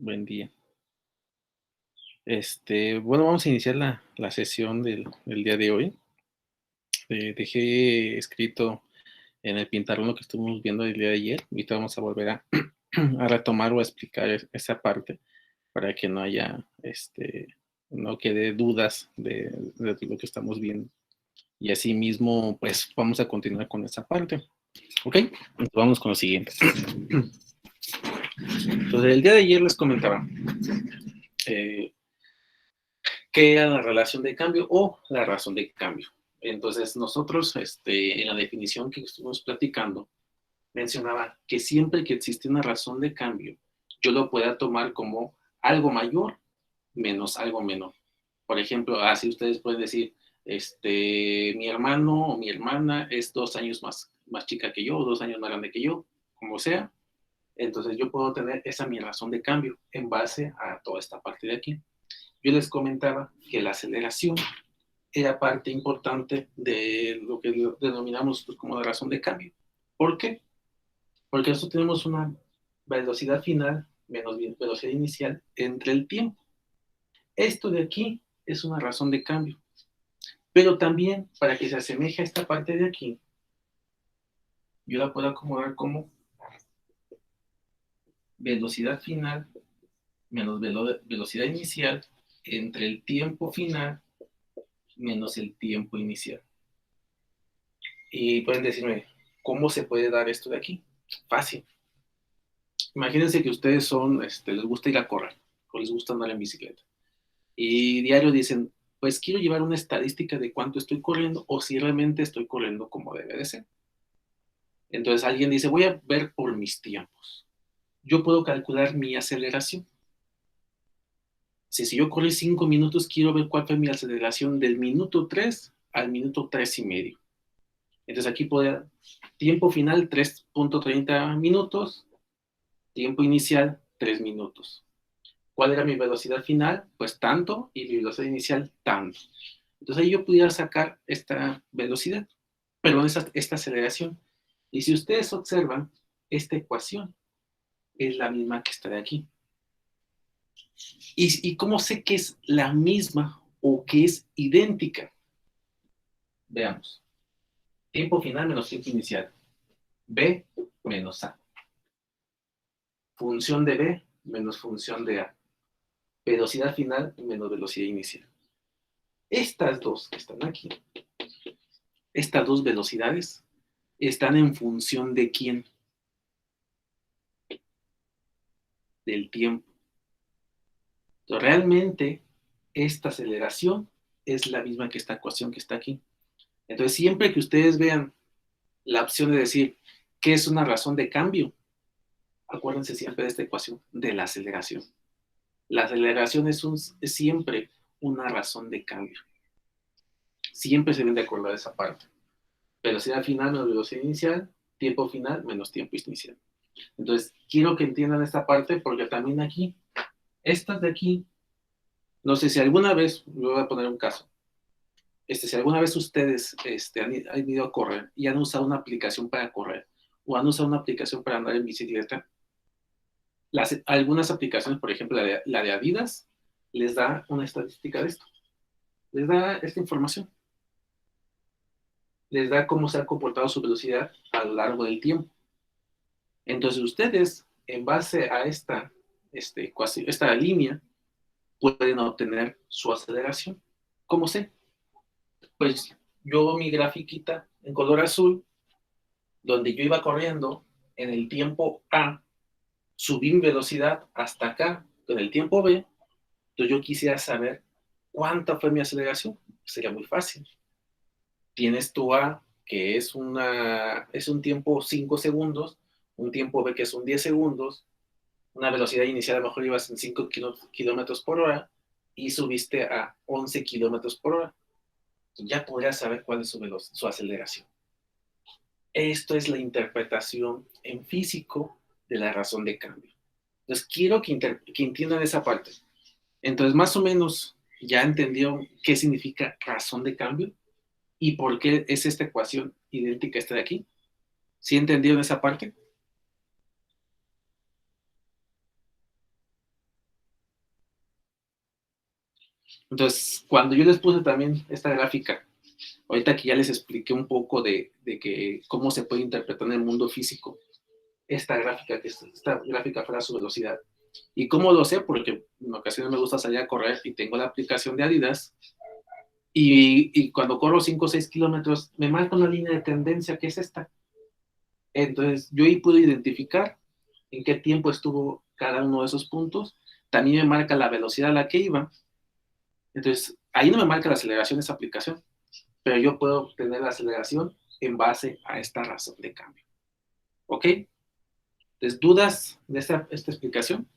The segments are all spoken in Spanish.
Buen día. Bueno, vamos a iniciar la sesión del día de hoy. Dejé escrito en el pizarrón que estuvimos viendo el día de ayer. Ahorita vamos a volver a, a retomar o a explicar esa parte para que no haya, no quede dudas de lo que estamos viendo. Y así mismo, pues vamos a continuar con esa parte. ¿Ok? Entonces vamos con lo siguiente. Entonces, el día de ayer les comentaba eh, qué era la relación de cambio o la razón de cambio. Entonces, nosotros, en la definición que estuvimos platicando, mencionaba que siempre que existe una razón de cambio, yo lo pueda tomar como algo mayor menos algo menor. Por ejemplo, así ustedes pueden decir, mi hermano o mi hermana es 2 años más chica que yo, o 2 años más grande que yo, como sea. Entonces yo puedo tener esa mi razón de cambio en base a toda esta parte de aquí. Yo les comentaba que la aceleración era parte importante de lo que denominamos pues, como la razón de cambio. ¿Por qué? Porque nosotros tenemos una velocidad final menos velocidad inicial entre el tiempo. Esto de aquí es una razón de cambio. Pero también, para que se asemeje a esta parte de aquí, yo la puedo acomodar como velocidad final menos velocidad inicial entre el tiempo final menos el tiempo inicial. Y pueden decirme, ¿cómo se puede dar esto de aquí? Fácil. Imagínense que ustedes les gusta ir a correr o les gusta andar en bicicleta. Y diario dicen, pues quiero llevar una estadística de cuánto estoy corriendo o si realmente estoy corriendo como debe de ser. Entonces alguien dice, voy a ver por mis tiempos. Yo puedo calcular mi aceleración. Si yo corrí 5 minutos, quiero ver cuál fue mi aceleración del minuto 3 al minuto 3 y medio. Entonces aquí puedo, tiempo final 3.30 minutos, tiempo inicial 3 minutos. ¿Cuál era mi velocidad final? Pues tanto, y mi velocidad inicial tanto. Entonces ahí yo pudiera sacar esta velocidad, perdón, esta aceleración. Y si ustedes observan, esta ecuación es la misma que está de aquí. ¿Y cómo sé que es la misma o que es idéntica? Veamos. Tiempo final menos tiempo inicial. B menos A. Función de B menos función de A. Velocidad final menos velocidad inicial. Estas dos que están aquí, estas dos velocidades, están en función de quién? Del tiempo. Entonces, realmente, esta aceleración es la misma que esta ecuación que está aquí. Entonces, siempre que ustedes vean la opción de decir qué es una razón de cambio, acuérdense siempre de esta ecuación de la aceleración. La aceleración es siempre una razón de cambio. Siempre se ven de acuerdo a esa parte. Velocidad final menos velocidad inicial, tiempo final menos tiempo inicial. Entonces, quiero que entiendan esta parte porque también aquí, estas de aquí, no sé si alguna vez, me voy a poner un caso, si alguna vez ustedes han ido a correr y han usado una aplicación para correr o han usado una aplicación para andar en bicicleta, algunas aplicaciones, por ejemplo, la de Adidas, les da una estadística de esto. Les da esta información. Les da cómo se ha comportado su velocidad a lo largo del tiempo. Entonces, ustedes, en base a esta línea, pueden obtener su aceleración. ¿Cómo sé? Pues yo mi grafiquita en color azul, donde yo iba corriendo en el tiempo A, subí mi velocidad hasta acá, en el tiempo B, entonces yo quisiera saber cuánta fue mi aceleración. Sería muy fácil. Tienes tu A, que es un tiempo 5 segundos, un tiempo B, que es un 10 segundos, una velocidad inicial a lo mejor ibas en 5 kilómetros por hora y subiste a 11 kilómetros por hora. Ya podrías saber cuál es su aceleración. Esto es la interpretación en físico de la razón de cambio. Entonces, quiero que entiendan esa parte. Entonces, más o menos, ya entendieron qué significa razón de cambio y por qué es esta ecuación idéntica a esta de aquí. ¿Sí entendieron esa parte? Entonces, cuando yo les puse también esta gráfica, ahorita que ya les expliqué un poco de que cómo se puede interpretar en el mundo físico, esta gráfica fuera su velocidad. ¿Y cómo lo sé? Porque en ocasiones me gusta salir a correr y tengo la aplicación de Adidas y cuando corro 5 o 6 kilómetros me marca una línea de tendencia que es esta. Entonces yo ahí puedo identificar en qué tiempo estuvo cada uno de esos puntos. También me marca la velocidad a la que iba. Entonces ahí no me marca la aceleración de esa aplicación, pero yo puedo obtener la aceleración en base a esta razón de cambio. ¿Ok? Entonces, ¿dudas de esta explicación?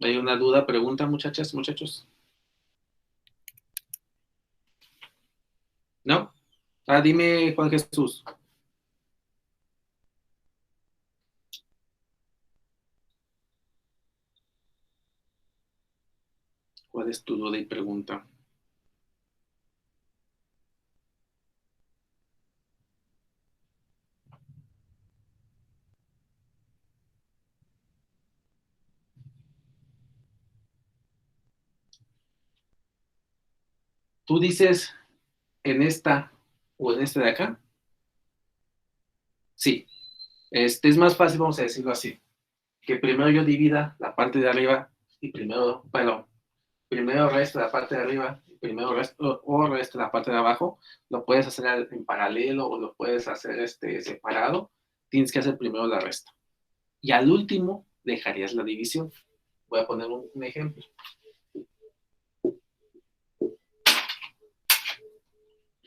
¿Hay una duda, pregunta, muchachas, muchachos? ¿No? Ah, dime, Juan Jesús. ¿Cuál es tu duda y pregunta? Tú dices en esta o en este de acá. Sí. Es más fácil, vamos a decirlo así, que primero yo divida la parte de arriba y primero resta la parte de arriba y primero resta la parte de abajo. Lo puedes hacer en paralelo o lo puedes hacer separado. Tienes que hacer primero la resta. Y al último dejarías la división. Voy a poner un ejemplo.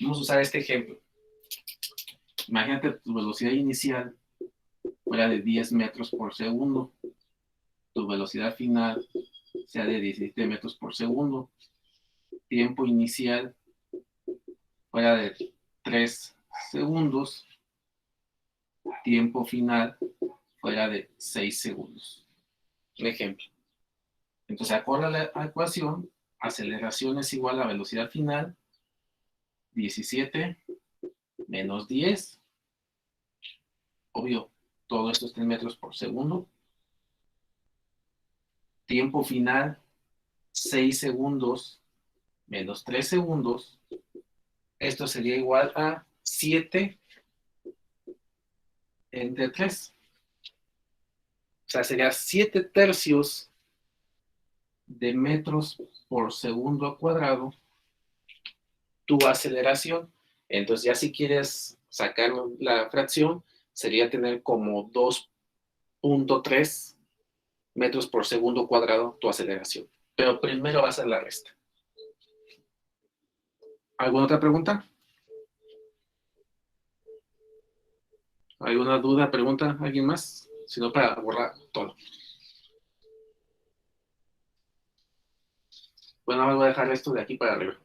Vamos a usar este ejemplo. Imagínate tu velocidad inicial fuera de 10 metros por segundo. Tu velocidad final sea de 17 metros por segundo. Tiempo inicial fuera de 3 segundos. Tiempo final fuera de 6 segundos. Un ejemplo. Entonces, acorde a la ecuación, aceleración es igual a velocidad final, 17 menos 10. Obvio, todo esto está en metros por segundo. Tiempo final, 6 segundos menos 3 segundos. Esto sería igual a 7 entre 3. O sea, sería 7 tercios de metros por segundo cuadrado tu aceleración. Entonces, ya si quieres sacar la fracción, sería tener como 2.3 metros por segundo cuadrado tu aceleración. Pero primero va a ser la resta. ¿Alguna otra pregunta? ¿Alguna duda, pregunta? ¿Alguien más? Si no, para borrar todo. Bueno, ahora voy a dejar esto de aquí para arriba.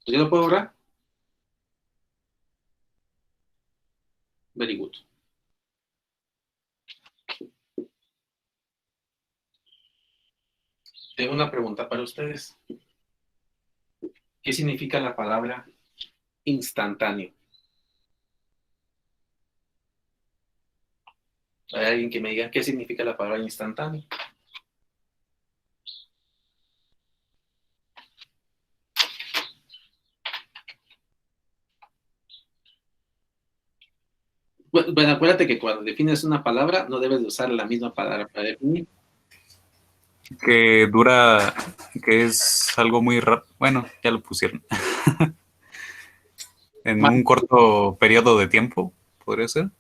¿Ya lo puedo borrar? Very good. Tengo una pregunta para ustedes. ¿Qué significa la palabra instantáneo? ¿Hay alguien que me diga qué significa la palabra instantáneo? Bueno, acuérdate que cuando defines una palabra, no debes de usar la misma palabra para definir. Que dura, que es algo muy rápido. Bueno, ya lo pusieron. En un corto periodo de tiempo, podría ser.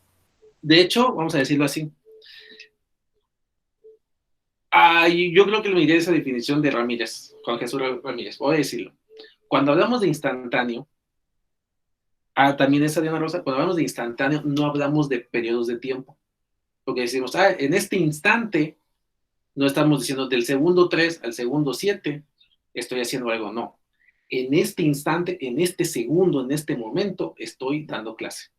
De hecho, vamos a decirlo así. Yo creo que me iría a esa definición de Ramírez, Juan Jesús Ramírez. Voy a decirlo. Cuando hablamos de instantáneo, también esa Diana Rosa, cuando hablamos de instantáneo, no hablamos de periodos de tiempo. Porque decimos, en este instante, no estamos diciendo del segundo 3 al segundo 7, estoy haciendo algo, no. En este instante, en este segundo, en este momento, estoy dando clase.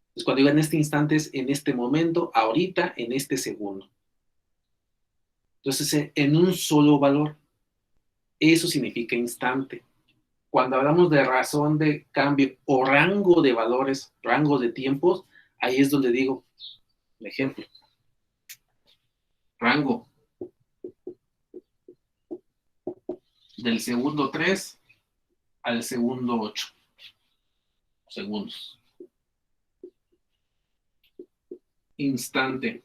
Entonces, cuando digo en este instante, es en este momento, ahorita, en este segundo. Entonces, en un solo valor. Eso significa instante. Cuando hablamos de razón de cambio o rango de valores, rango de tiempos, ahí es donde digo, por ejemplo, rango del segundo 3 al segundo 8 segundos. Instante.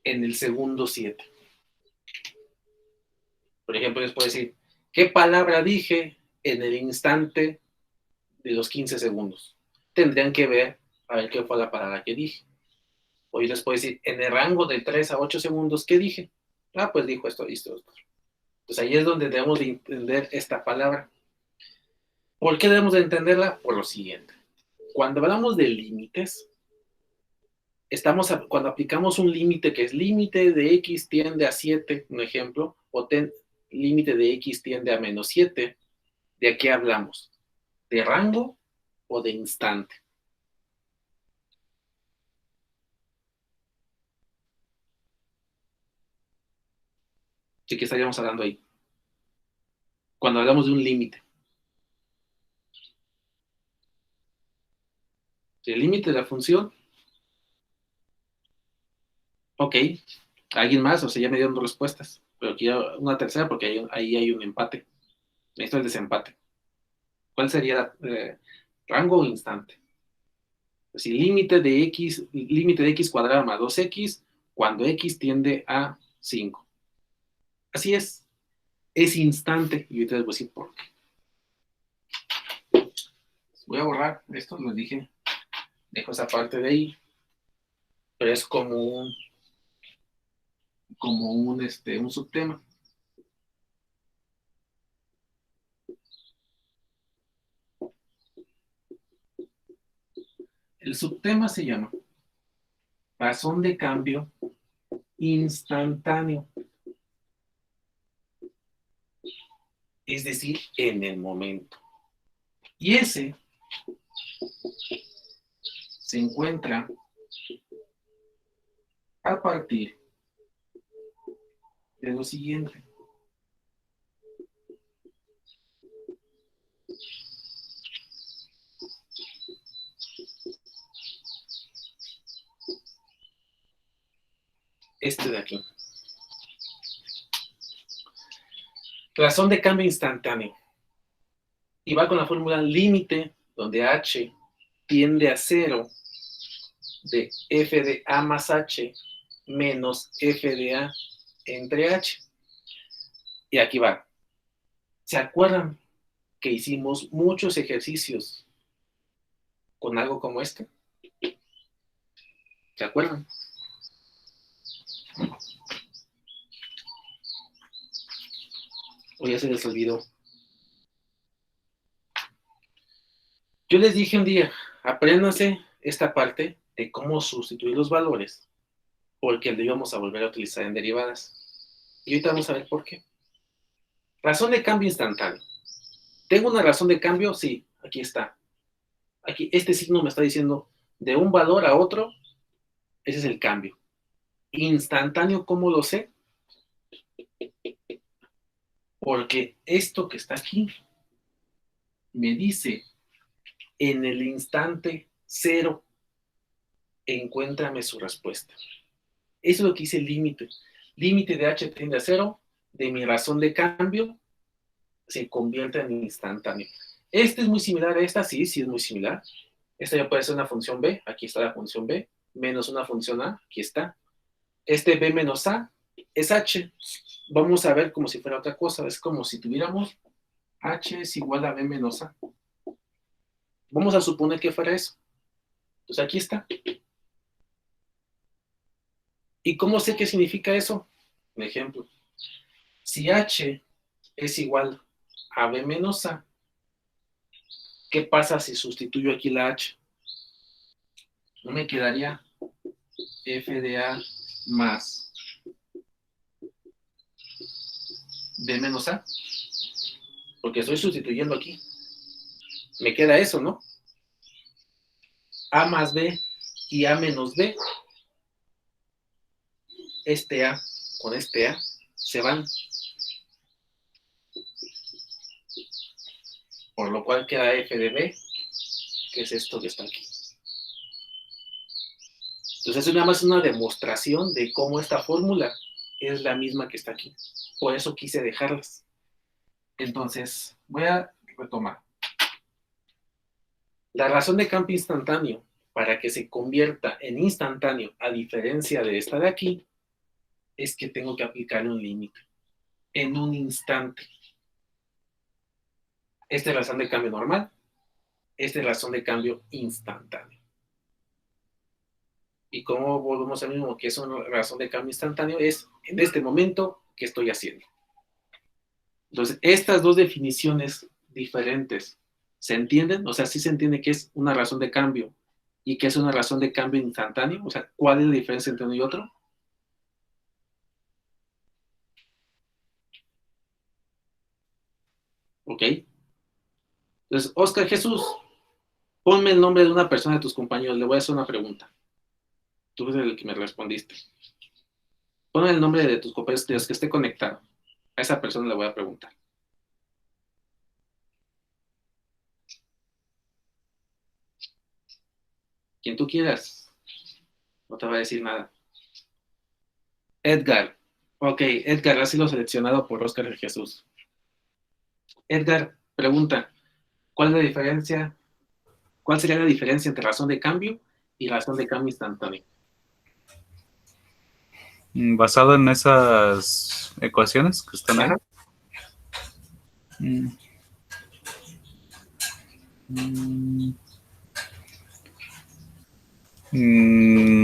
En el segundo 7. Por ejemplo, les puedo decir, ¿qué palabra dije en el instante de los 15 segundos? Tendrían que ver a ver qué fue la palabra que dije. O yo les puedo decir, en el rango de 3 a 8 segundos, ¿qué dije? Ah, pues dijo esto, esto, esto. Entonces ahí es donde debemos de entender esta palabra. ¿Por qué debemos de entenderla? Por lo siguiente. Cuando hablamos de límites, cuando aplicamos un límite que es límite de x tiende a 7, un ejemplo, o límite de x tiende a menos 7, ¿de qué hablamos? ¿De rango o de instante? ¿De qué estaríamos hablando ahí? Cuando hablamos de un límite. ¿El límite de la función? Ok. ¿Alguien más? O sea, ya me dieron dos respuestas. Pero quiero una tercera porque ahí hay un empate. Necesito el desempate. ¿Cuál sería rango o instante? Es decir, límite de x cuadrado más 2x cuando x tiende a 5. Así es instante. Y ahorita les voy a decir por qué. Voy a borrar esto, les dije, dejo esa parte de ahí, pero es como un subtema. El subtema se llama razón de cambio instantáneo. Es decir, en el momento. Y ese se encuentra a partir de lo siguiente. Este de aquí. Razón de cambio instantáneo. Y va con la fórmula límite, donde h tiende a 0 de f de a más h menos f de a entre h. Y aquí va. ¿Se acuerdan que hicimos muchos ejercicios con algo como este? ¿Se acuerdan? O ya se les olvidó. Yo les dije un día, apréndanse esta parte de cómo sustituir los valores, porque lo íbamos a volver a utilizar en derivadas. Y ahorita vamos a ver por qué. Razón de cambio instantáneo. ¿Tengo una razón de cambio? Sí, aquí está. Aquí, este signo me está diciendo de un valor a otro, ese es el cambio. Instantáneo, ¿cómo lo sé? Porque esto que está aquí me dice en el instante 0, encuéntrame su respuesta. Eso es lo que dice el límite. Límite de h tiende a 0, de mi razón de cambio se convierte en instantáneo. Este es muy similar a esta, sí es muy similar. Esta ya puede ser una función b, aquí está la función b, menos una función a, aquí está. Este b menos a es h. Vamos a ver como si fuera otra cosa, es como si tuviéramos h es igual a b menos a. Vamos a suponer que fuera eso. Entonces aquí está. ¿Y cómo sé qué significa eso? Un ejemplo. Si h es igual a b menos a, ¿qué pasa si sustituyo aquí la h? No me quedaría f de a más b menos a, porque estoy sustituyendo aquí. Me queda eso, ¿no? A más b y a menos b. este A con este A se van. Por lo cual queda f de b, que es esto que está aquí. Entonces es nada más una demostración de cómo esta fórmula es la misma que está aquí. Por eso quise dejarlas. Entonces, voy a retomar. La razón de cambio instantáneo, para que se convierta en instantáneo, a diferencia de esta de aquí, es que tengo que aplicarle un límite en un instante. Esta es razón de cambio normal, esta es razón de cambio instantáneo. Y como volvemos al mismo, que es una razón de cambio instantáneo, es en este momento que estoy haciendo. Entonces, estas dos definiciones diferentes, ¿se entienden? O sea, sí se entiende que es una razón de cambio y que es una razón de cambio instantáneo. O sea, ¿cuál es la diferencia entre uno y otro? ¿Ok? Entonces, Oscar Jesús, ponme el nombre de una persona de tus compañeros. Le voy a hacer una pregunta. Tú eres el que me respondiste. Ponme el nombre de tus compañeros de los que esté conectado. A esa persona le voy a preguntar. Quien tú quieras. No te va a decir nada. Edgar. Ok, Edgar ha sido seleccionado por Oscar Jesús. Edgar, pregunta. ¿Cuál es la diferencia? ¿Cuál sería la diferencia entre razón de cambio y razón de cambio instantáneo? Basado en esas ecuaciones que están ahí. Ajá. Mm. Mm.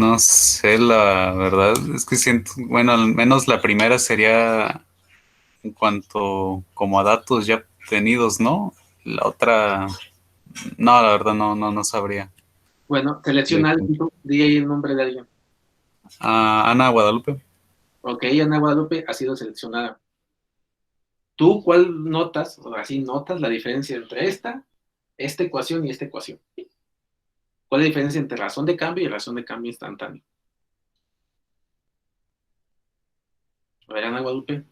No sé, la verdad es que siento, bueno, al menos la primera sería en cuanto como a datos ya obtenidos, ¿no? La otra, no, la verdad no sabría. Bueno, selecciona alguien, di ahí el nombre de alguien. Ana Guadalupe. Ok, Ana Guadalupe ha sido seleccionada. ¿Tú cuál notas, o así notas la diferencia entre esta ecuación y esta ecuación? ¿Cuál es la diferencia entre razón de cambio y razón de cambio instantáneo? A ver, Ana Guadalupe.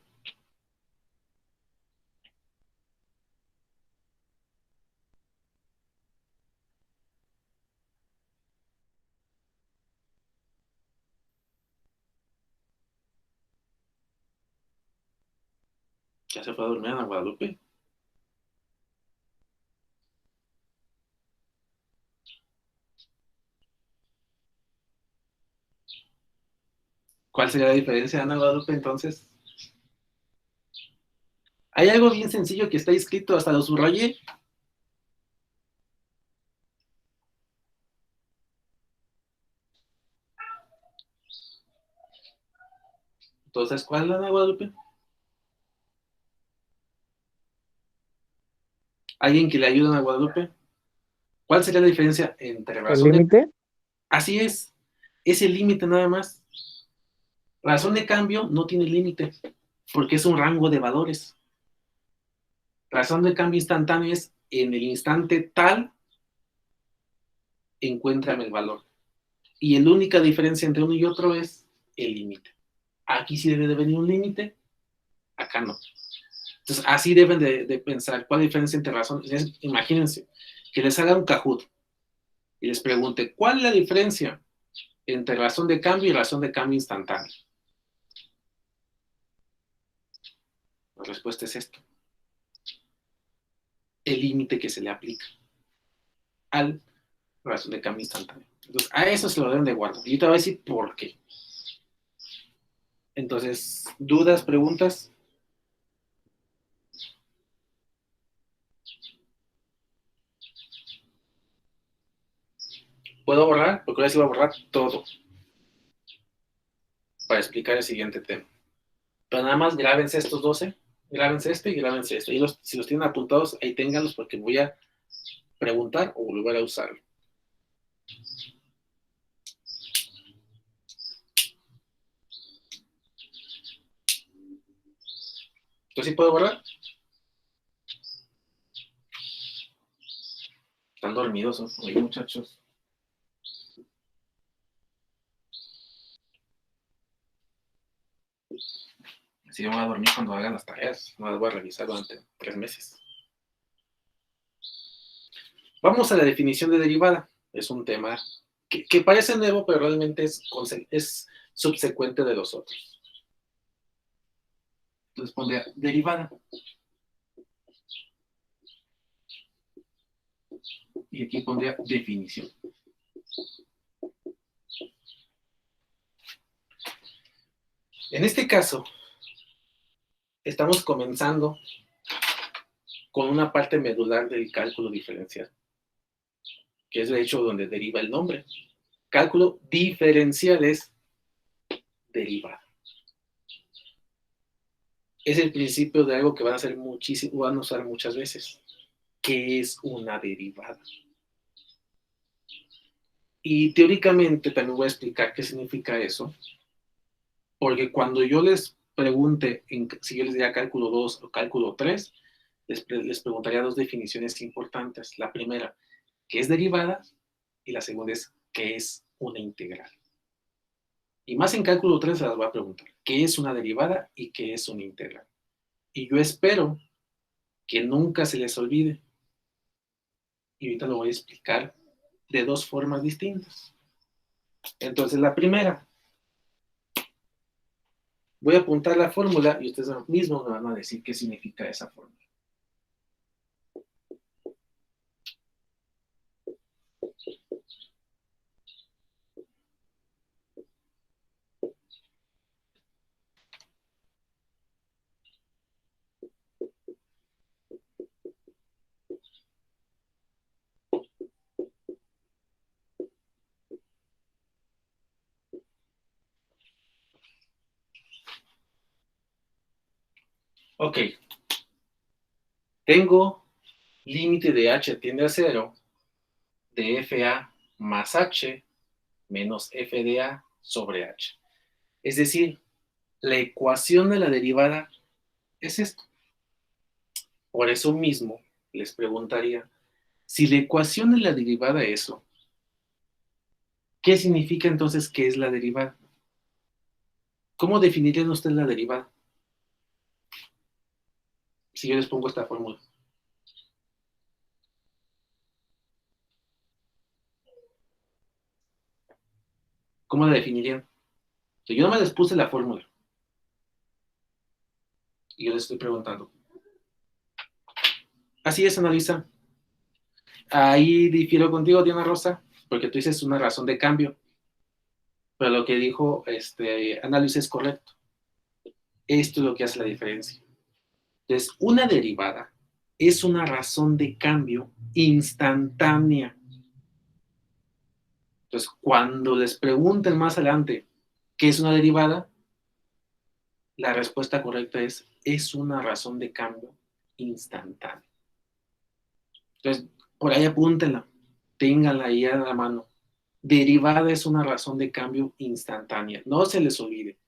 Ya se fue a dormir Ana Guadalupe. ¿Cuál sería la diferencia, Ana Guadalupe, entonces? Hay algo bien sencillo que está escrito, hasta lo subrayé. Entonces, ¿cuál, Ana Guadalupe? ¿Alguien que le ayude a Ana Guadalupe? ¿Cuál sería la diferencia entre ¿El razón de... límite? Así es el límite nada más. Razón de cambio no tiene límite, porque es un rango de valores. Razón de cambio instantáneo es en el instante tal, encuéntrame el valor. Y la única diferencia entre uno y otro es el límite. Aquí sí debe de venir un límite, acá no. Entonces, así deben de pensar. ¿Cuál es la diferencia entre razón? Imagínense que les haga un Kahoot y les pregunte, ¿cuál es la diferencia entre razón de cambio y razón de cambio instantáneo? La respuesta es esto. El límite que se le aplica al razón de cambio instantáneo. Entonces, a eso se lo deben de guardar. Y te voy a decir por qué. Entonces, ¿dudas, preguntas? ¿Puedo borrar? Porque ahora sí voy a borrar todo para explicar el siguiente tema. Pero nada más grábense estos 12, grábense este y grábense esto. Y si los tienen apuntados, ahí ténganlos porque voy a preguntar o volver a usarlo. ¿Entonces sí puedo borrar? Están dormidos, ¿no? Oye, muchachos. Así me voy a dormir cuando hagan las tareas, no las voy a revisar durante 3 meses. Vamos a la definición de derivada. Es un tema que parece nuevo, pero realmente es subsecuente de los otros. Entonces pondría derivada. Y aquí pondría definición. En este caso, estamos comenzando con una parte medular del cálculo diferencial, que es de hecho donde deriva el nombre. Cálculo diferencial es derivada. Es el principio de algo que van a hacer muchísimo, van a usar muchas veces. ¿Qué es una derivada? Y teóricamente también voy a explicar qué significa eso, porque cuando yo les pregunte si yo les diría cálculo 2 o cálculo 3, les preguntaría dos definiciones importantes. La primera, ¿qué es derivada? Y la segunda es, ¿qué es una integral? Y más en cálculo 3 se las voy a preguntar, ¿qué es una derivada y qué es una integral? Y yo espero que nunca se les olvide. Y ahorita lo voy a explicar de dos formas distintas. Entonces, la primera, voy a apuntar la fórmula y ustedes mismos me van a decir qué significa esa fórmula. Ok, tengo límite de h tiende a 0 de FA más h menos f de a sobre h. Es decir, la ecuación de la derivada es esto. Por eso mismo les preguntaría, si la ecuación de la derivada es eso, ¿qué significa entonces que es la derivada? ¿Cómo definirían ustedes la derivada? Si yo les pongo esta fórmula. ¿Cómo la definirían? Yo nomás les puse la fórmula. Y yo les estoy preguntando. Así es, Analisa. Ahí difiero contigo, Diana Rosa, porque tú dices una razón de cambio. Pero lo que dijo Analisa es correcto. Esto es lo que hace la diferencia. Entonces, una derivada es una razón de cambio instantánea. Entonces, cuando les pregunten más adelante qué es una derivada, la respuesta correcta es una razón de cambio instantánea. Entonces, por ahí apúntenla, ténganla ahí a la mano. Derivada es una razón de cambio instantánea, no se les olvide.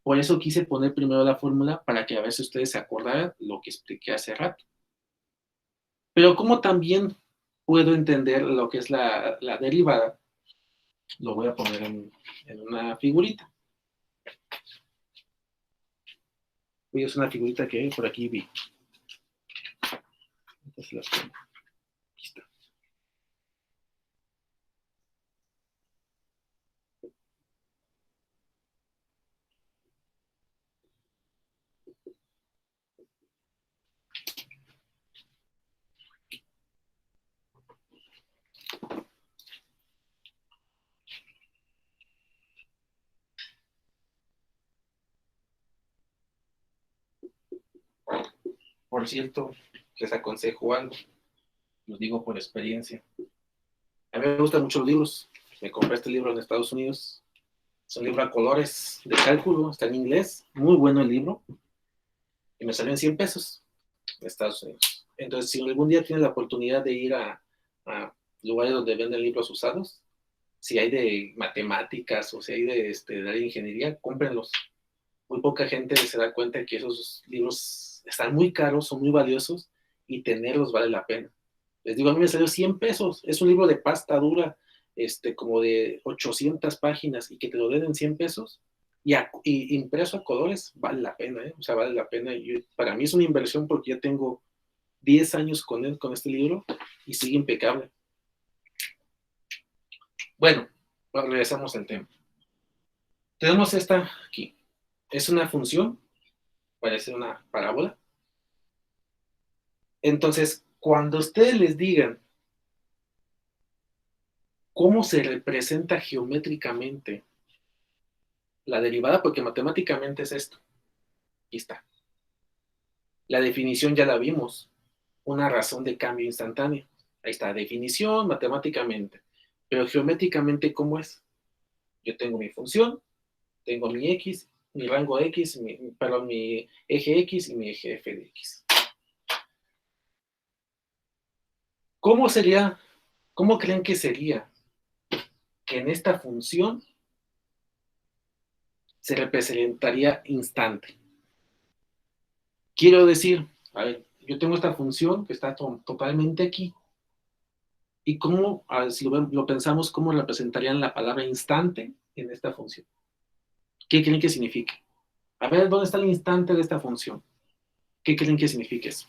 Por eso quise poner primero la fórmula para que a ver si ustedes se acordaran lo que expliqué hace rato. Pero como también puedo entender lo que es la derivada, lo voy a poner en una figurita. Es una figurita que por aquí vi. Entonces las pongo. Aquí está. Por cierto, les aconsejo algo, lo digo por experiencia. A mí me gustan mucho los libros. Me compré este libro en Estados Unidos. Es un libro a colores de cálculo, está en inglés. Muy bueno el libro. Y me salió en 100 pesos en Estados Unidos. Entonces, si algún día tienen la oportunidad de ir a lugares donde venden libros usados, si hay de matemáticas o si hay de ingeniería, cómprenlos. Muy poca gente se da cuenta de que esos libros están muy caros, son muy valiosos y tenerlos vale la pena. Les digo, a mí me salió 100 pesos. Es un libro de pasta dura, como de 800 páginas y que te lo den en 100 pesos. y impreso a colores, vale la pena, ¿eh? O sea, vale la pena. Para mí es una inversión porque ya tengo 10 años con él, con este libro, y sigue impecable. Bueno, regresamos al tema. Tenemos esta aquí. Es una función, parece una parábola. Entonces, cuando ustedes les digan cómo se representa geométricamente la derivada, porque matemáticamente es esto. Aquí está. La definición ya la vimos. Una razón de cambio instantáneo. Ahí está, definición matemáticamente. Pero geométricamente, ¿cómo es? Yo tengo mi función, tengo mi X, mi rango X, perdón, mi eje X y mi eje F de X. ¿Cómo sería, cómo creen que sería que en esta función se representaría instante? Quiero decir, a ver, yo tengo esta función que está totalmente aquí. ¿Y cómo, si lo pensamos, cómo representarían la palabra instante en esta función? ¿Qué creen que signifique? A ver, ¿dónde está el instante de esta función? ¿Qué creen que signifique eso?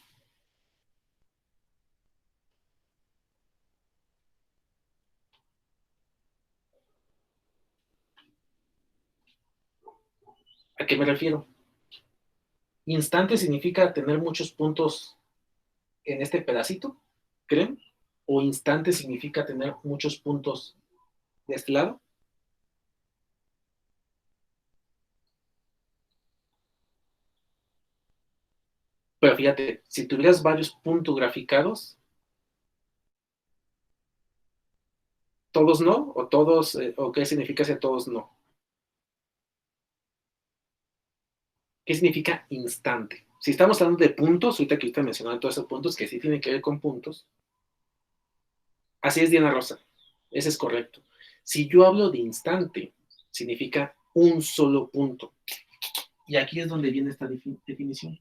¿A qué me refiero? Instante significa tener muchos puntos en este pedacito, ¿creen? ¿O instante significa tener muchos puntos de este lado? Pero fíjate, si tuvieras varios puntos graficados, ¿todos no? ¿O todos, o qué significa si todos no? ¿Qué significa instante? Si estamos hablando de puntos, ahorita que usted mencionó todos esos puntos que sí tienen que ver con puntos, así es, Diana Rosa, ese es correcto. Si yo hablo de instante, significa un solo punto. Y aquí es donde viene esta definición.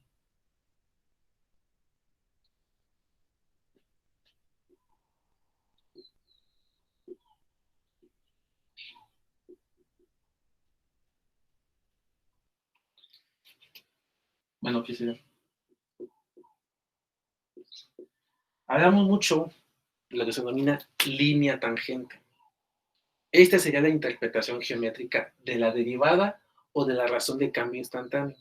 Bueno, ¿qué será? Hablamos mucho de lo que se denomina línea tangente. Esta sería la interpretación geométrica de la derivada o de la razón de cambio instantáneo.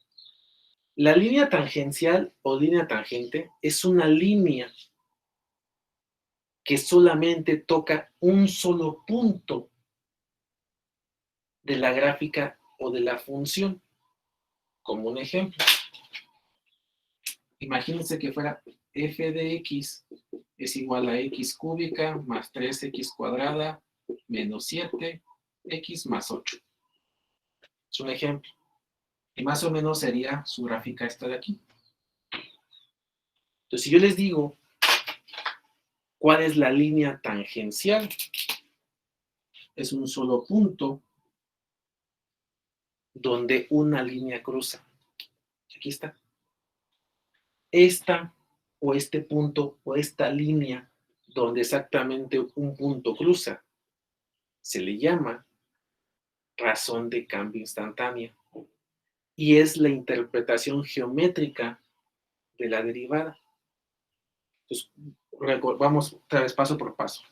La línea tangencial o línea tangente es una línea que solamente toca un solo punto de la gráfica o de la función. Como un ejemplo, imagínense que fuera f de x es igual a x cúbica más 3x cuadrada menos 7x más 8. Es un ejemplo. Y más o menos sería su gráfica esta de aquí. Entonces, si yo les digo cuál es la línea tangencial, es un solo punto donde una línea cruza. Aquí está. Esta o este punto o esta línea donde exactamente un punto cruza se le llama razón de cambio instantánea y es la interpretación geométrica de la derivada. Entonces, vamos otra vez paso por paso.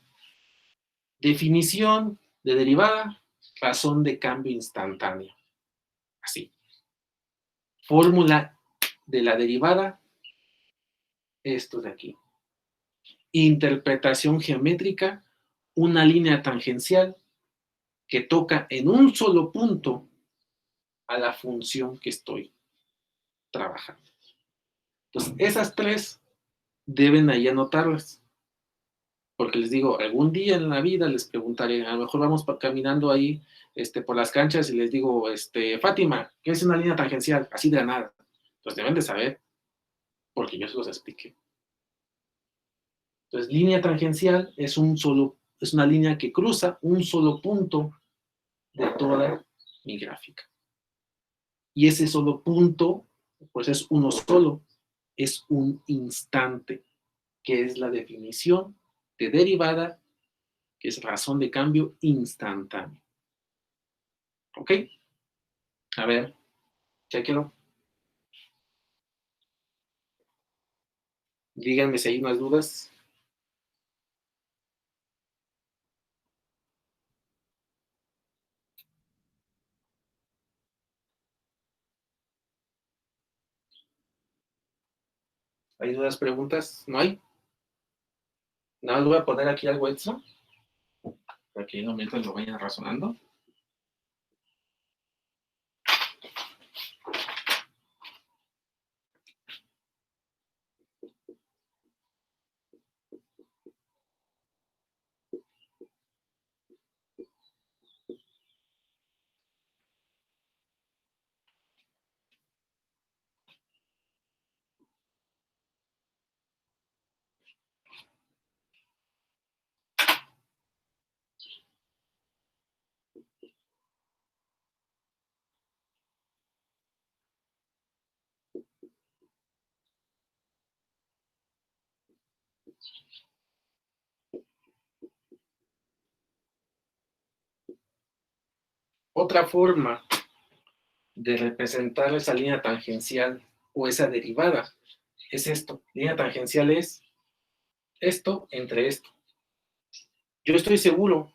Definición de derivada, razón de cambio instantánea. Así. Fórmula de la derivada, esto de aquí. Interpretación geométrica, una línea tangencial que toca en un solo punto a la función que estoy trabajando. Entonces, esas tres deben ahí anotarlas. Porque les digo, algún día en la vida les preguntaré, a lo mejor vamos caminando ahí por las canchas y les digo, Fátima, ¿qué es una línea tangencial? Así de la nada. Pues deben de saber, porque yo se los expliqué. Entonces, línea tangencial es una línea que cruza un solo punto de toda mi gráfica. Y ese solo punto, pues es uno solo, es un instante, que es la definición de derivada, que es razón de cambio instantáneo. ¿Ok? A ver, chequenlo. Díganme si hay unas dudas. ¿Hay dudas, preguntas? ¿No hay? Nada más voy a poner aquí algo extra para que mientras lo vayan razonando. Otra forma de representar esa línea tangencial o esa derivada es esto. Línea tangencial es esto entre esto. Yo estoy seguro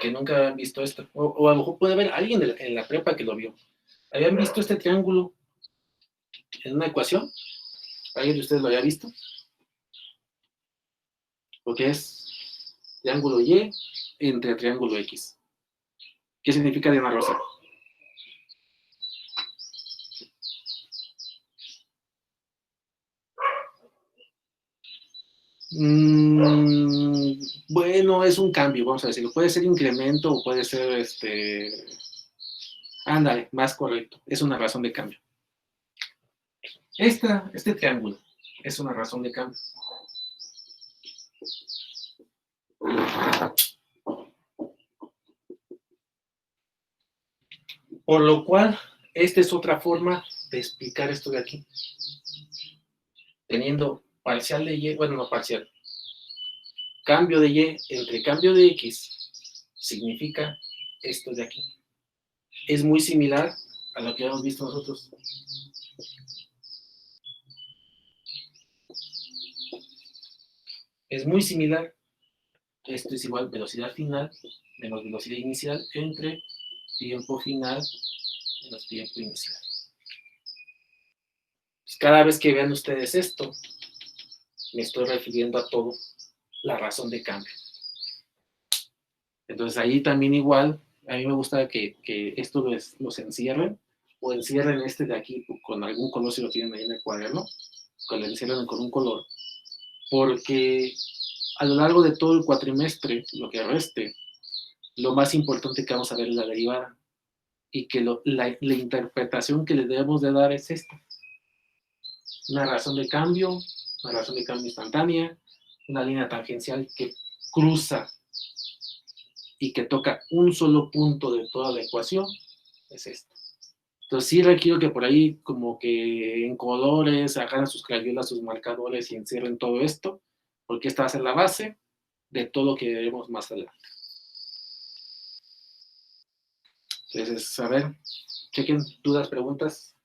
que nunca han visto esto. O a lo mejor puede haber alguien en la prepa que lo vio. ¿Habían visto este triángulo en una ecuación? ¿Alguien de ustedes lo había visto? Porque es triángulo Y entre triángulo X. ¿Qué significa, Diana Rosa? Bueno, es un cambio, vamos a decirlo. Puede ser incremento o puede ser ándale, más correcto. Es una razón de cambio. Este triángulo es una razón de cambio. Por lo cual, esta es otra forma de explicar esto de aquí. Teniendo parcial de Y, bueno, no parcial, cambio de Y entre cambio de X significa esto de aquí. Es muy similar a lo que hemos visto nosotros. Es muy similar. Esto es igual velocidad final menos velocidad inicial entre tiempo final menos tiempo inicial. Pues cada vez que vean ustedes esto, me estoy refiriendo a todo la razón de cambio. Entonces ahí también igual, a mí me gusta que esto los encierren, o encierren este de aquí con algún color si lo tienen ahí en el cuaderno, que lo encierren con un color, porque a lo largo de todo el cuatrimestre, lo que reste, lo más importante que vamos a ver es la derivada, y que la interpretación que le debemos de dar es esta. Una razón de cambio, una razón de cambio instantánea, una línea tangencial que cruza y que toca un solo punto de toda la ecuación, es esto. Entonces sí requiero que por ahí como que en colores agarren sus crayolas, sus marcadores y encierren todo esto, porque esta va a ser la base de todo lo que veremos más adelante. Entonces, a ver, chequen dudas, preguntas.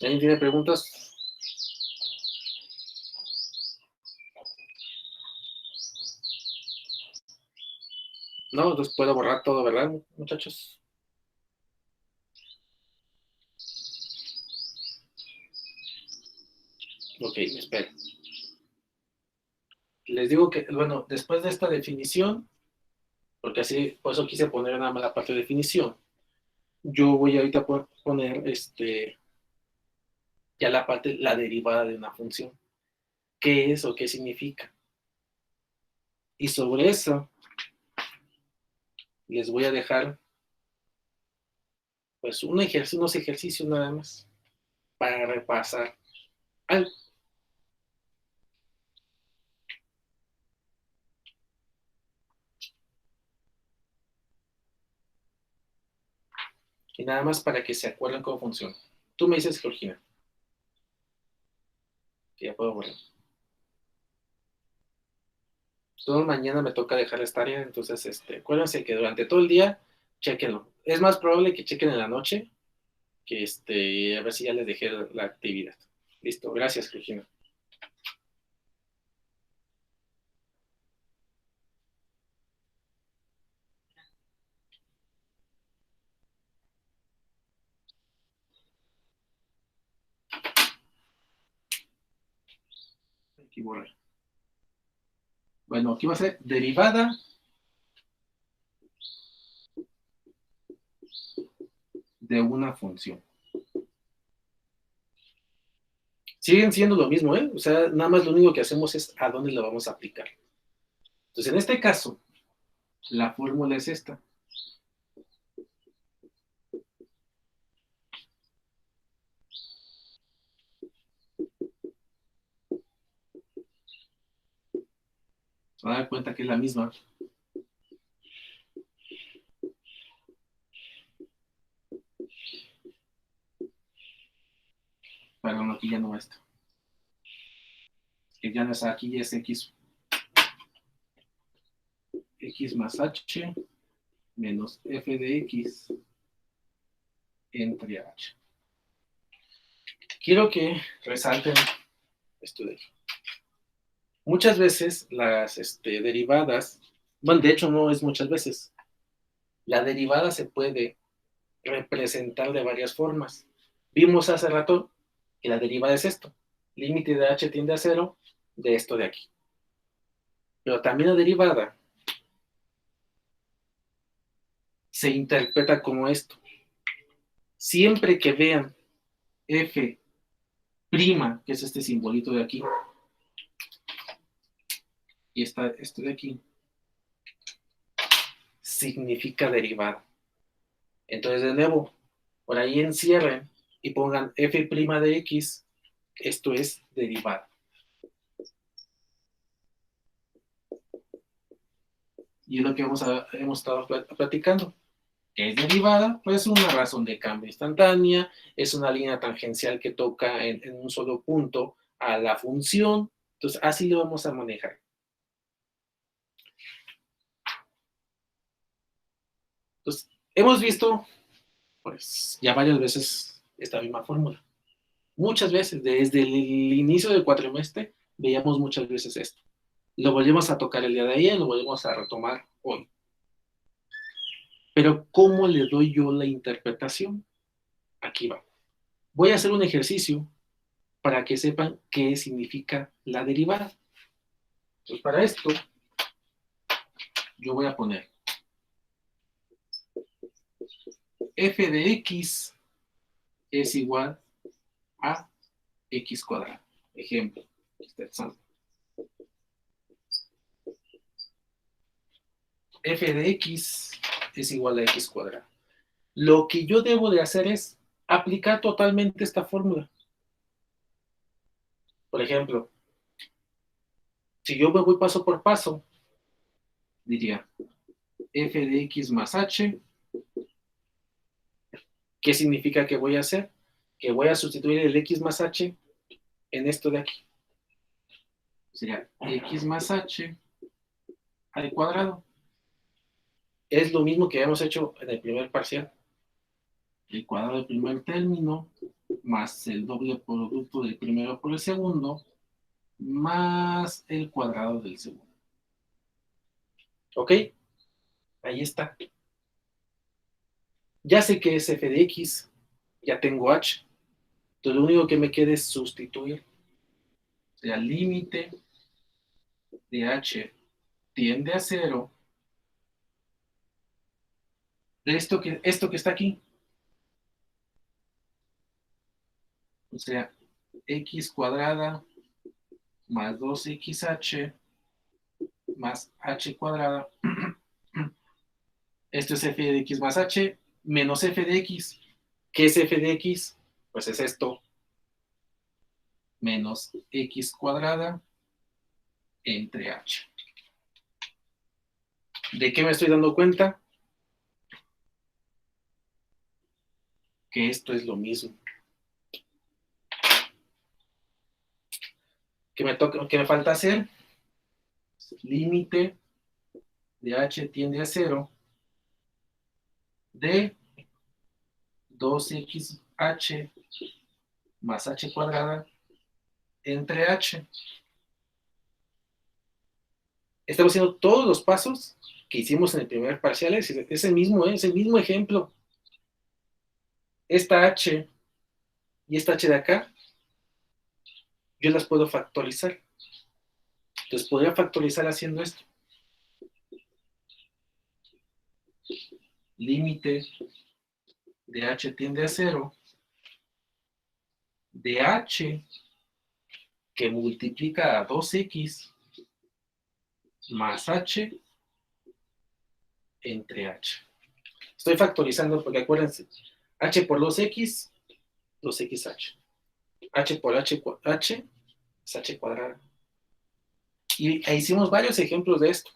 ¿Alguien tiene preguntas? No, entonces puedo borrar todo, ¿verdad, muchachos? Ok, me espero. Les digo que, bueno, después de esta definición, porque así, por eso quise poner nada más la parte de definición, yo voy ahorita a poner ya la parte, la derivada de una función. ¿Qué es o qué significa? Y sobre eso les voy a dejar pues unos ejercicios nada más para repasar algo. Y nada más para que se acuerden cómo funciona. Tú me dices, Georgina, que ya puedo borrar. Todo mañana me toca dejar esta área, entonces acuérdense que durante todo el día, chequenlo. Es más probable que chequen en la noche, que a ver si ya les dejé la actividad. Listo, gracias, Georgina. Aquí borrar. Bueno, aquí va a ser derivada de una función. Siguen siendo lo mismo, ¿eh? O sea, nada más lo único que hacemos es a dónde lo vamos a aplicar. Entonces, en este caso, la fórmula es esta. Se van a dar cuenta que es la misma. Perdón, aquí ya no está. Que ya no está aquí, es x más h menos f de x entre h. Quiero que resalten esto de aquí. Muchas veces las derivadas, bueno, de hecho no es muchas veces, la derivada se puede representar de varias formas. Vimos hace rato que la derivada es esto, límite de h tiende a cero de esto de aquí. Pero también la derivada se interpreta como esto. Siempre que vean f', que es este simbolito de aquí, y está esto de aquí, significa derivada. Entonces, de nuevo, por ahí encierren y pongan f' de x, esto es derivada. Y es lo que hemos estado platicando. ¿Qué es derivada? Pues una razón de cambio instantánea, es una línea tangencial que toca en un solo punto a la función. Entonces, así lo vamos a manejar. Entonces, hemos visto, pues, ya varias veces esta misma fórmula. Muchas veces, desde el inicio del cuatrimestre, veíamos muchas veces esto. Lo volvemos a tocar el día de ayer, lo volvemos a retomar hoy. Pero, ¿cómo le doy yo la interpretación? Aquí va. Voy a hacer un ejercicio para que sepan qué significa la derivada. Entonces, para esto, yo voy a poner f de x es igual a x cuadrado. Ejemplo, f de x es igual a x cuadrado. Lo que yo debo de hacer es aplicar totalmente esta fórmula. Por ejemplo, si yo me voy paso por paso, diría f de x más h. ¿Qué significa que voy a hacer? Que voy a sustituir el x más h en esto de aquí. Sería x más h al cuadrado. Es lo mismo que habíamos hecho en el primer parcial. El cuadrado del primer término más el doble producto del primero por el segundo más el cuadrado del segundo. ¿Ok? Ahí está. Ya sé que es f de x, ya tengo h. Entonces lo único que me queda es sustituir. O sea, límite de h tiende a cero. Esto que está aquí. O sea, x cuadrada más 2xh más h cuadrada. Esto es f de x más h menos f de x. ¿Qué es f de x? Pues es esto. Menos x cuadrada entre h. ¿De qué me estoy dando cuenta? que esto es lo mismo. ¿Qué me falta hacer? Límite de h tiende a 0 de 2xh más h cuadrada entre h. Estamos haciendo todos los pasos que hicimos en el primer parcial. Es el mismo ejemplo. Esta h y esta h de acá, yo las puedo factorizar. Entonces podría factorizar haciendo esto. Límite de h tiende a 0 de h que multiplica a 2x más h entre h. Estoy factorizando porque acuérdense, h por 2x, 2xh. H por h es h cuadrada. Y hicimos varios ejemplos de esto.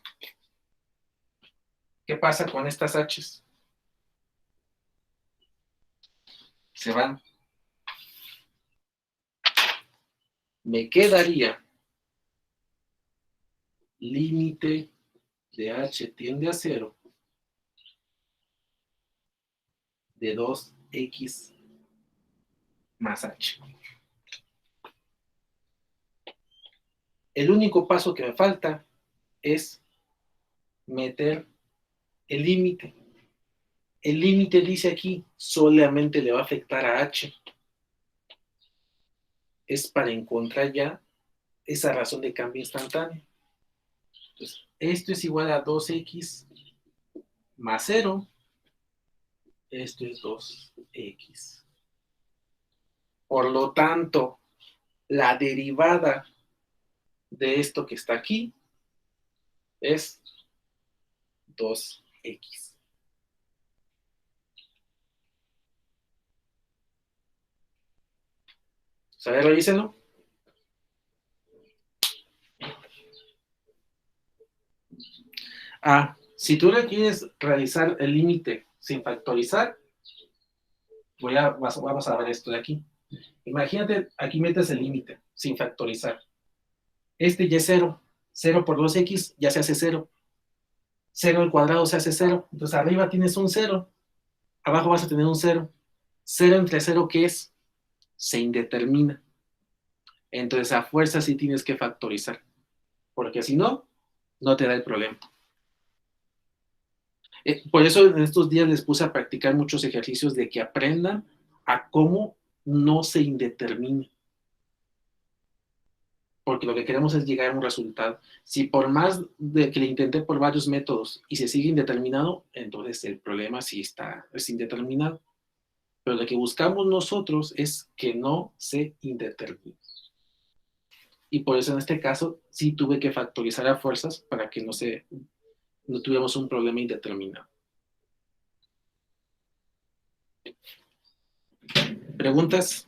¿Qué pasa con estas h's? Se van. Me quedaría límite de h tiende a 0 de 2x más h. El único paso que me falta es meter el límite. El límite dice aquí, solamente le va a afectar a h. Es para encontrar ya esa razón de cambio instantáneo. Entonces, esto es igual a 2x más 0. Esto es 2x. Por lo tanto, la derivada de esto que está aquí es 2x. A ver, revísenlo. Si tú le quieres realizar el límite sin factorizar, vamos a ver esto de aquí. Imagínate, aquí metes el límite sin factorizar. Este ya es 0. 0 por 2x ya se hace 0. 0 al cuadrado se hace 0. Entonces arriba tienes un 0. Abajo vas a tener un 0. 0 entre 0, ¿qué es? Se indetermina. Entonces a fuerza sí tienes que factorizar. Porque si no, no te da el problema. Por eso en estos días les puse a practicar muchos ejercicios de que aprendan a cómo no se indetermina. Porque lo que queremos es llegar a un resultado. Si por más de que le intenté por varios métodos y se sigue indeterminado, entonces el problema sí es indeterminado. Pero lo que buscamos nosotros es que no se indetermine. Y por eso en este caso sí tuve que factorizar a fuerzas para que no tuviéramos un problema indeterminado. ¿Preguntas?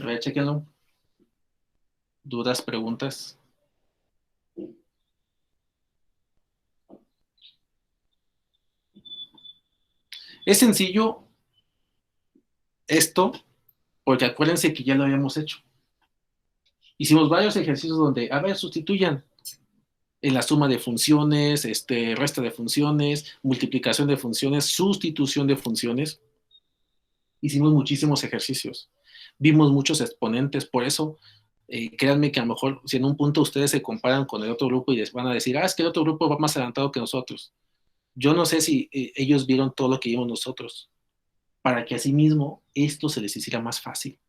A ver, chequenlo. ¿Dudas, preguntas? Es sencillo esto, porque acuérdense que ya lo habíamos hecho. Hicimos varios ejercicios donde, a ver, sustituyan en la suma de funciones, resta de funciones, multiplicación de funciones, sustitución de funciones. Hicimos muchísimos ejercicios. Vimos muchos exponentes, por eso créanme que a lo mejor si en un punto ustedes se comparan con el otro grupo y les van a decir, es que el otro grupo va más adelantado que nosotros. Yo no sé si ellos vieron todo lo que vimos nosotros, para que así mismo esto se les hiciera más fácil.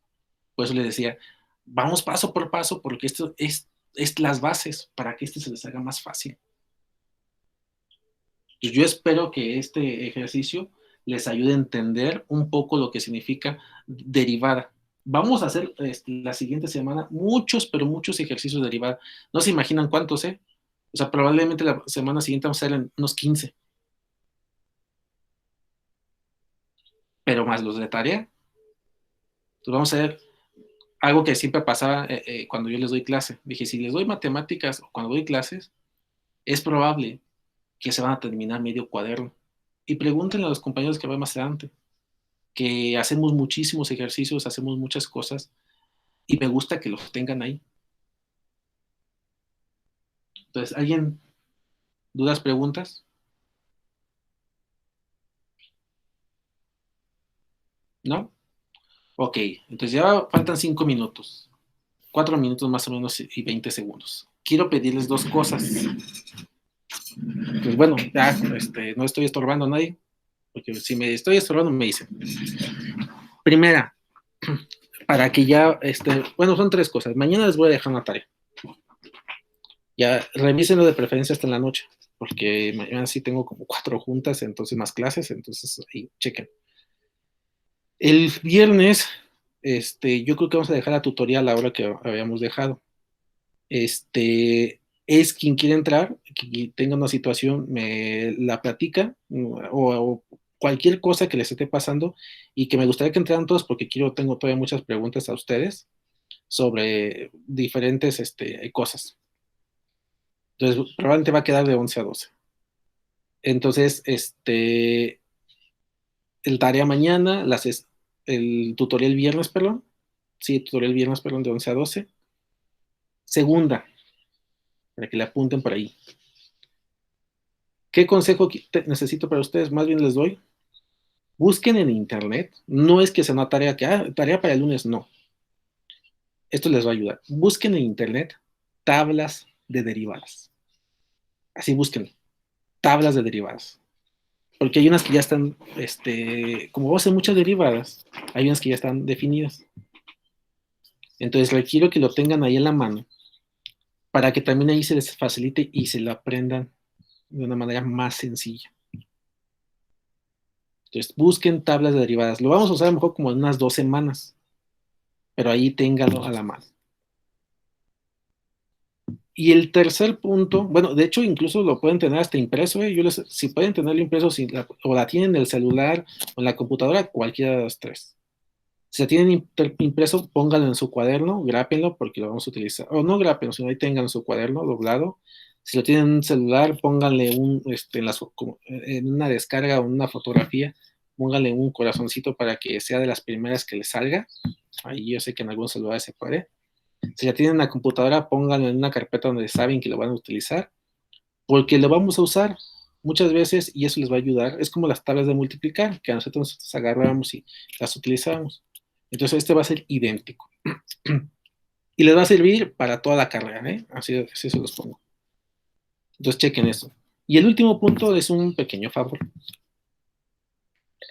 Por eso les decía, vamos paso por paso, porque esto es las bases para que esto se les haga más fácil. Yo espero que este ejercicio les ayude a entender un poco lo que significa derivada. Vamos a hacer la siguiente semana muchos, pero muchos ejercicios de derivada. No se imaginan cuántos, ¿eh? O sea, probablemente la semana siguiente vamos a hacer unos 15. Pero más los de tarea. Entonces vamos a ver algo que siempre pasaba cuando yo les doy clase. Dije, si les doy matemáticas o cuando doy clases, es probable que se van a terminar medio cuaderno. y pregúntenle a los compañeros que van más adelante, que hacemos muchísimos ejercicios, hacemos muchas cosas, y me gusta que los tengan ahí. Entonces, ¿alguien dudas, preguntas? ¿No? Ok, entonces ya faltan 5 minutos, 4 minutos más o menos y 20 segundos. Quiero pedirles dos cosas. Pues bueno, ya no estoy estorbando a nadie, porque si me estoy estorbando me dicen. Primera, para que ya, bueno, son 3 cosas. Mañana les voy a dejar una tarea. Ya revísenlo de preferencia hasta en la noche, porque mañana sí tengo como 4 juntas, entonces más clases, entonces ahí chequen. El viernes, yo creo que vamos a dejar la tutorial ahora que habíamos dejado. Es quien quiere entrar, que tenga una situación, me la platica, o cualquier cosa que les esté pasando, y que me gustaría que entraran todos, porque tengo todavía muchas preguntas a ustedes sobre diferentes cosas. Entonces, probablemente va a quedar de 11 a 12. Entonces, el tarea mañana, el tutorial viernes, perdón. Sí, tutorial viernes, perdón, de 11 a 12. Segunda, para que le apunten por ahí. ¿Qué consejo necesito para ustedes? Más bien les doy. Busquen en internet. No es que sea una tarea tarea para el lunes, no. Esto les va a ayudar. Busquen en internet tablas de derivadas. Así busquen. Tablas de derivadas. Porque hay unas que ya están, como vos hacer muchas derivadas, hay unas que ya están definidas. Entonces requiero que lo tengan ahí en la mano para que también ahí se les facilite y se lo aprendan de una manera más sencilla. Entonces busquen tablas de derivadas. Lo vamos a usar a lo mejor como en unas 2 semanas, pero ahí ténganlo a la mano. Y el tercer punto, bueno, de hecho incluso lo pueden tener hasta impreso, si pueden tenerlo impreso o la tienen en el celular o en la computadora, cualquiera de los 3. Si la tienen impreso, pónganlo en su cuaderno, grápenlo porque lo vamos a utilizar. O no grápenlo, sino ahí tengan su cuaderno doblado. Si lo tienen en un celular, pónganle en una descarga o una fotografía, pónganle un corazoncito para que sea de las primeras que les salga. Ahí yo sé que en algunos celulares se puede. Si la tienen en la computadora, pónganlo en una carpeta donde saben que lo van a utilizar, porque lo vamos a usar muchas veces y eso les va a ayudar. Es como las tablas de multiplicar, que a nosotros agarramos y las utilizamos. Entonces este va a ser idéntico. Y les va a servir para toda la carrera, ¿eh? Así se los pongo. Entonces chequen eso. Y el último punto es un pequeño favor.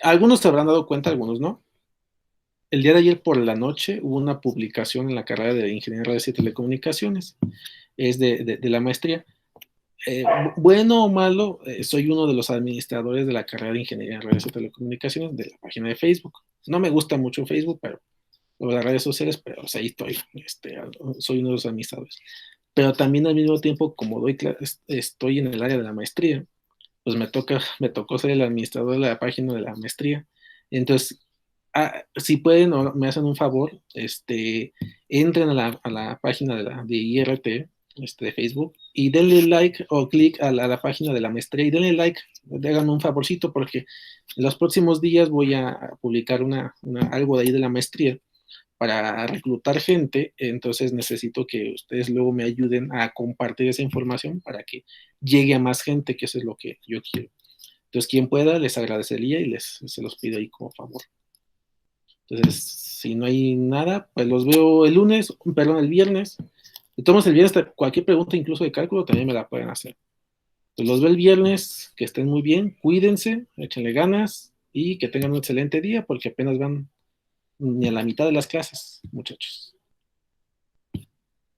Algunos se habrán dado cuenta, algunos no. El día de ayer por la noche hubo una publicación en la carrera de Ingeniería de Redes y Telecomunicaciones. Es de la maestría. Bueno o malo, soy uno de los administradores de la carrera de Ingeniería en Redes y Telecomunicaciones de la página de Facebook. No me gusta mucho Facebook, pero las redes sociales, pero o sea, ahí estoy. Soy uno de los administradores. Pero también al mismo tiempo, como estoy en el área de la maestría, pues me tocó ser el administrador de la página de la maestría. Entonces, si pueden o me hacen un favor, entren a la página de IRT, de Facebook, y denle like o clic a la página de la maestría y denle like, háganme un favorcito, porque en los próximos días voy a publicar algo de ahí de la maestría para reclutar gente, entonces necesito que ustedes luego me ayuden a compartir esa información para que llegue a más gente, que eso es lo que yo quiero. Entonces, quien pueda, les agradecería y se los pido ahí como favor. Entonces, si no hay nada, pues los veo el viernes. De todos modos, el viernes, cualquier pregunta, incluso de cálculo, también me la pueden hacer. Pues los veo el viernes, que estén muy bien, cuídense, échenle ganas y que tengan un excelente día, porque apenas van ni a la mitad de las clases, muchachos.